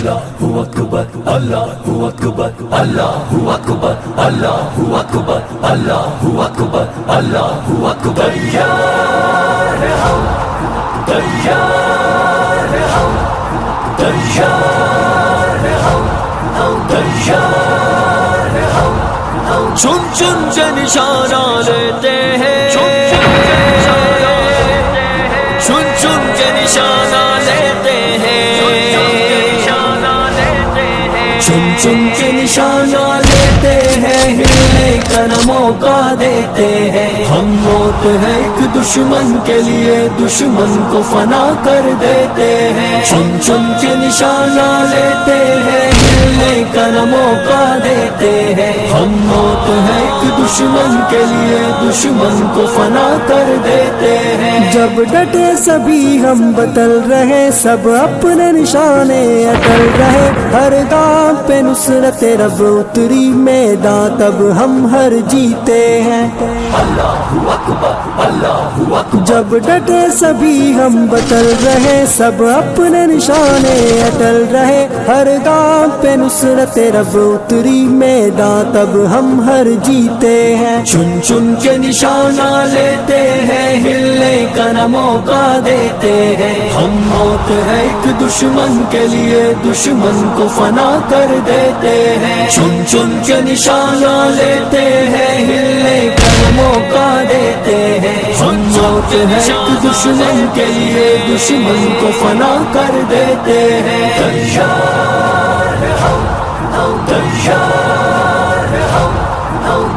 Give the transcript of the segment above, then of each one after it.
Allahu Akbar, Allahu Akbar, Allahu Akbar, Allahu Akbar, Allahu Akbar, Allahu Akbar. تیار ہیں ہم، تیار ہیں ہم، تیار ہیں ہم، تیار ہیں ہم. چن چن کے نشانہ لیتے ہیں، چن چن کے نشانہ لیتے ہیں، چن چن کے نشانہ لیتے ہیں، ہلنے کا نہ موقع دیتے ہیں. ہم موت ہے ایک دشمن کے لیے، دشمن کو فنا کر دیتے ہیں. چن چن کے نشانہ لیتے ہیں، ہلنے کا نہ موقع دیتے ہیں. ہم موت ہے ایک دشمن کے لیے، دشمن کو فنا کر دیتے ہیں. جب ڈٹے سبھی ہم بدل رہے، سب اپنے نشانے اٹل رہے. ہر گام پہ نصرت رب اتری میدان، تب ہم ہر جیتے ہیں. اللہ اکبر، اللہ اکبر. جب ڈٹے سبھی ہم بدل رہے، سب اپنے نشانے اٹل رہے. ہر گام پہ نصرت رب اتری میدان، تب ہم ہر جیتے ہیں. چن چن کے نشانہ لیتے ہیں، ہلنے کا نہ موقع دیتے ہیں. ہم موت ہے ایک دشمن کے لیے، دشمن کو فنا کر دیتے ہیں. چن چن کے نشانہ لیتے ہیں، ہلنے کا نہ موقع دیتے ہیں. ہم موت ہے ایک دشمن کے لیے، دشمن کو فنا کر دیتے ہیں. تیار ہیں ہم، تیار ہیں ہم.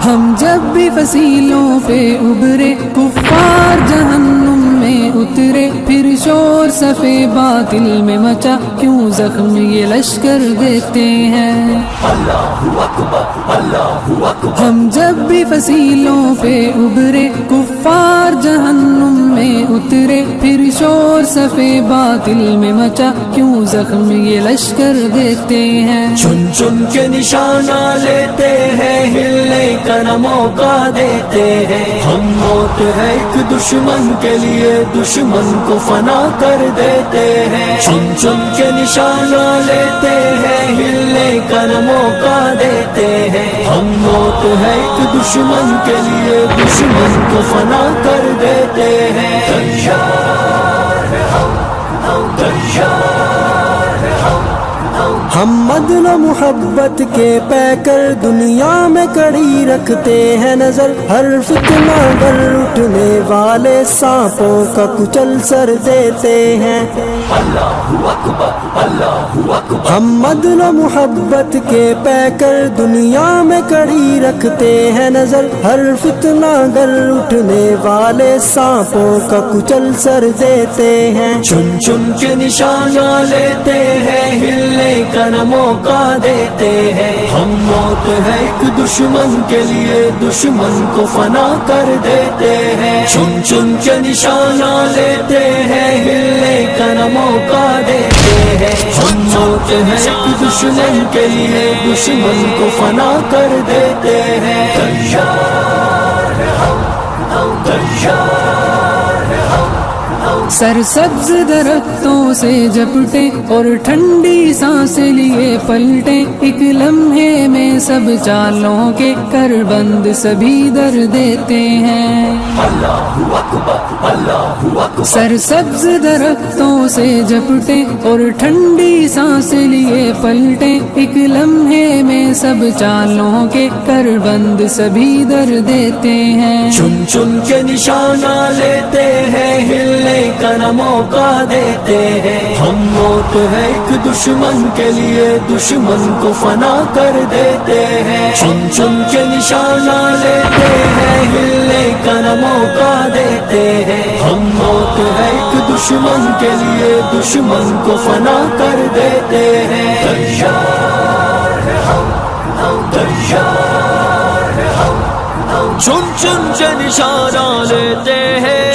ہم جب بھی فصیلوں پہ ابھرے، کفار جہنم میں اترے. پھر شور صفے باطل میں مچا، کیوں زخم یہ لشکر دیتے ہیں. اللہ اکبر، اللہ اکبر. ہم جب بھی فصیلوں پہ ابھرے، کفار جہنم میں اترے. پھر شور صفے باطل میں مچا، کیوں زخم یہ لشکر دیتے ہیں. چن چن کے نشانہ لیتے ہیں، ہلنے کا نہ موقع دیتے ہیں. ہم موت ہے ایک دشمن کے لیے، دشمن کو فنا کر دیتے ہیں. چن چن کے نشانہ لیتے ہیں، ہلنے کا نہ موقع دیتے ہیں. ہم موت ہے ایک دشمن کے لیے، دشمن کو فنا کر دیتے ہیں. تیار ہیں ہم، تیار ہیں ہم. ہم عدل و محبت کے پیکر، دنیا میں کڑی رکھتے ہیں نظر. ہر فتنہ گر اٹھنے والے سانپوں کا کچل سر دیتے ہیں. اللہ اکبر، اللہ اکبر. ہم عدل و محبت کے پیکر، دنیا میں کڑی رکھتے ہیں نظر. ہر فتنہ گر اٹھنے والے سانپوں کا کچل سر دیتے ہیں. چن چن کے نشانہ لیتے ہیں، ہلنے کا نہ موقع دیتے ہیں. ہم موت ہے ایک دشمن کے لیے، دشمن کو فنا کر دیتے ہیں. چن چن کے نشانہ لیتے ہیں، ہلنے کا نہ موقع دیتے ہیں. ہم موت ہے ایک دشمن کے لیے، دشمن کو فنا کر دیتے ہیں. تیار ہیں ہم، تیار ہیں ہم. سرسبز درختوں سے جپٹے اور ٹھنڈی سانسیں لیے پلٹے. ایک لمحے میں سب چالوں کے کربند سبھی در دیتے ہیں. اللہ اکبر، اللہ اکبر. سرسبز درختوں سے جپٹے اور ٹھنڈی سانسیں لیے پلٹے. ایک لمحے میں سب چالوں کے کربند سبھی در دیتے ہیں. چن چن کے نشانہ لیتے ہیں، ہلنے کا نہ موقع دیتے ہیں. ہم موت ہے ایک دشمن کے لیے، دشمن کو فنا کر دیتے ہیں. چن چن کے نشانہ لیتے ہیں، ہلنے کا نہ موقع دیتے ہیں. ہم موت ہے ایک دشمن کے لیے، دشمن کو فنا کر دیتے ہیں. تیار ہیں ہم، تیار ہیں ہم. چن چن کے نشانہ لیتے ہیں،